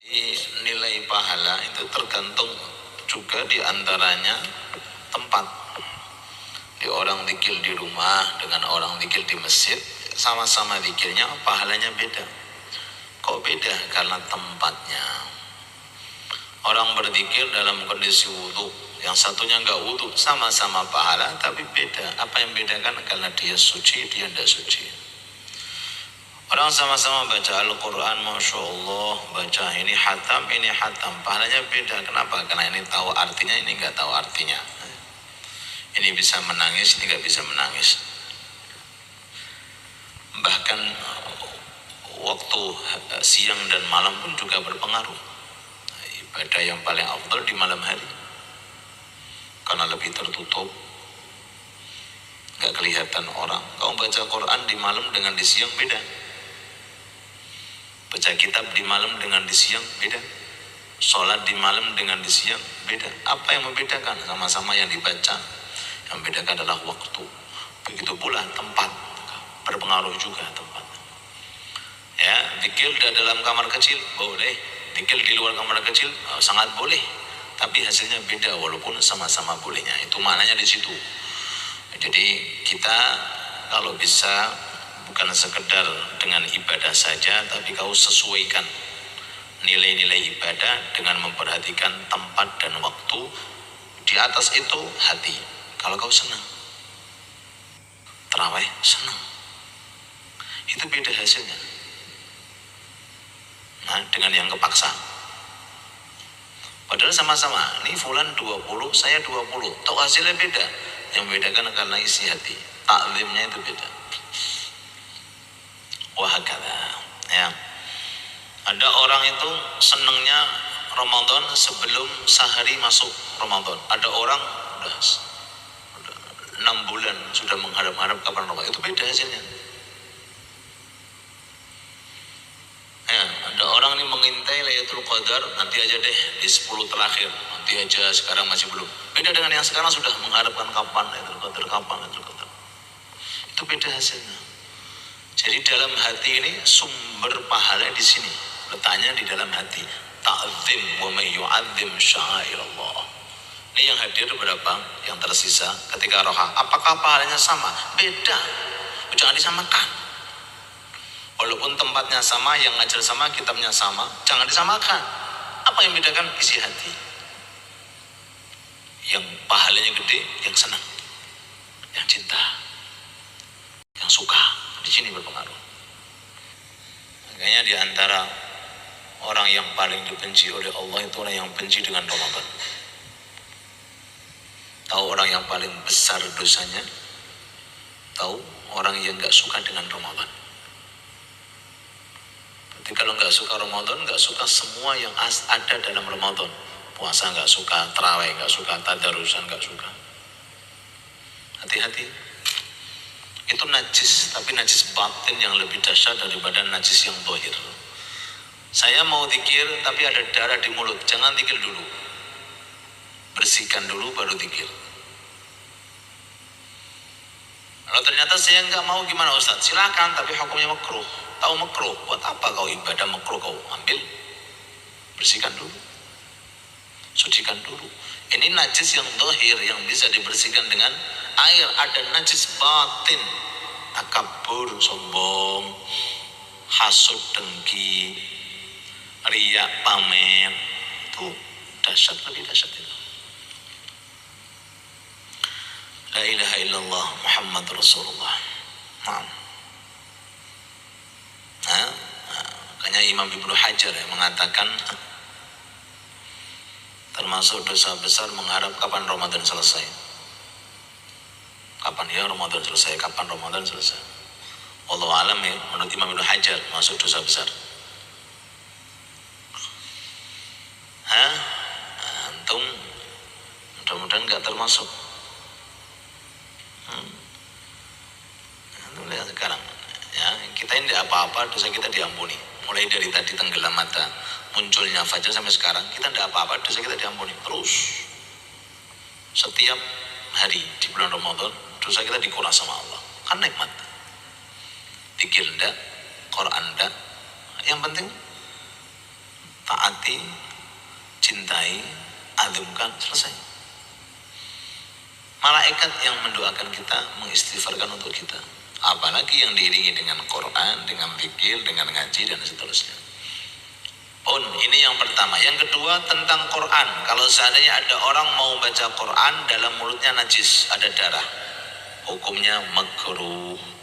Nilai pahala itu tergantung juga diantaranya tempat. Di orang zikir di rumah dengan orang zikir di masjid, sama-sama zikirnya pahalanya beda. Kok beda? Karena tempatnya. Orang berzikir dalam kondisi wudhu, yang satunya enggak wudhu, sama-sama pahala tapi beda. Apa yang bedakan? Karena dia suci, dia tidak suci. Orang sama-sama baca Al-Quran, Masya Allah, baca ini hatam, pahalanya beda. Kenapa? Karena ini tahu artinya, ini nggak tahu artinya. Ini bisa menangis, ini nggak bisa menangis. Bahkan waktu siang dan malam pun juga berpengaruh. Ibadah yang paling afdal di malam hari, karena lebih tertutup, nggak kelihatan orang. Kamu baca Quran di malam dengan di siang beda. Baca kitab di malam dengan di siang beda. Sholat di malam dengan di siang beda. Apa yang membedakan? Sama-sama yang dibaca. Yang membedakan adalah waktu. Begitu pula tempat, berpengaruh juga tempat. Ya, zikir dalam kamar kecil boleh, zikir di luar kamar kecil sangat boleh. Tapi hasilnya beda walaupun sama-sama bolehnya. Itu maknanya di situ. Jadi kita kalau bisa bukan sekedar dengan ibadah saja, tapi kau sesuaikan nilai-nilai ibadah dengan memperhatikan tempat dan waktu. Di atas itu hati. Kalau kau senang tarawih, senang, itu beda hasilnya. Nah, dengan yang kepaksa. Padahal sama-sama, ini fulan 20, saya 20, toh hasilnya beda. Yang membedakan karena isi hati, taklimnya itu beda. Wahakala, ya. Ada orang itu senangnya Ramadan sebelum sehari masuk Ramadan. Ada orang udah 6 bulan sudah mengharap-harap kapan Ramadan. Itu beda hasilnya. Ya, ada orang ini mengintai Lailatul Qadar, nanti aja deh di 10 terakhir, nanti aja, sekarang masih belum. Beda dengan yang sekarang sudah mengharapkan kapan Lailatul Qadar, kapan Lailatul Qadar. Itu beda hasilnya. Jadi dalam hati ini sumber pahala di sini. Letaknya di dalam hati. Ta'zim wa may yu'azzim sya'airallah. Ini yang hadir berapa? Yang tersisa ketika roha. Apakah pahalanya sama? Beda. Jangan disamakan. Walaupun tempatnya sama, yang ngajar sama, kitabnya sama, jangan disamakan. Apa yang membedakan? Isi hati. Yang pahalanya gede, yang senang, yang cinta, yang suka. Di sini berpengaruh. Makanya di antara orang yang paling dibenci oleh Allah itu orang yang benci dengan Ramadan. Tahu orang yang paling besar dosanya? Tahu orang yang gak suka dengan Ramadan. Jadi kalau gak suka Ramadan, gak suka semua yang ada dalam Ramadan. Puasa gak suka, tarawih gak suka, tadarusan gak suka. Hati-hati. Itu najis, tapi najis batin yang lebih dahsyat daripada najis yang zahir. Saya mau zikir tapi ada darah di mulut, jangan zikir dulu. Bersihkan dulu baru zikir. Kalau ternyata saya nggak mau, gimana Ustaz? Silakan, tapi hukumnya makruh. Tahu makruh? Buat apa kau ibadah makruh? Kau ambil, bersihkan dulu, sucikan dulu. Ini najis yang zahir yang bisa dibersihkan dengan air. Ada najis batin, takabur, sombong, hasud, dengki, riya, pamer. Itu dahsyat, lebih dahsyat itu. La ilaha illallah Muhammad Rasulullah. Makanya Imam Ibnu Hajar mengatakan termasuk dosa besar mengharap kapan Ramadan selesai. Kapan ya Ramadan selesai? Kapan Ramadan selesai? Wallahu alam ya, menurut Imam Ibnu Hajar masuk dosa besar. Antum mudah-mudahan nggak termasuk. Antum lihat sekarang, ya kita ini tidak apa-apa, dosa kita diampuni. Mulai dari tadi tenggelam mata, munculnya fajar sampai sekarang, kita tidak apa-apa, dosa kita diampuni terus. Setiap hari di bulan Ramadan, dosa kita dikuras sama Allah. Kan nikmat. Zikir enggak, Quran enggak. Yang penting taati, cintai, agungkan, selesai. Malaikat yang mendoakan kita, mengistighfarkan untuk kita. Apalagi yang diiringi dengan Quran, dengan zikir, dengan ngaji dan seterusnya. Ini yang pertama. Yang kedua tentang Quran. Kalau seandainya ada orang mau baca Quran dalam mulutnya najis, ada darah, hukumnya makruh.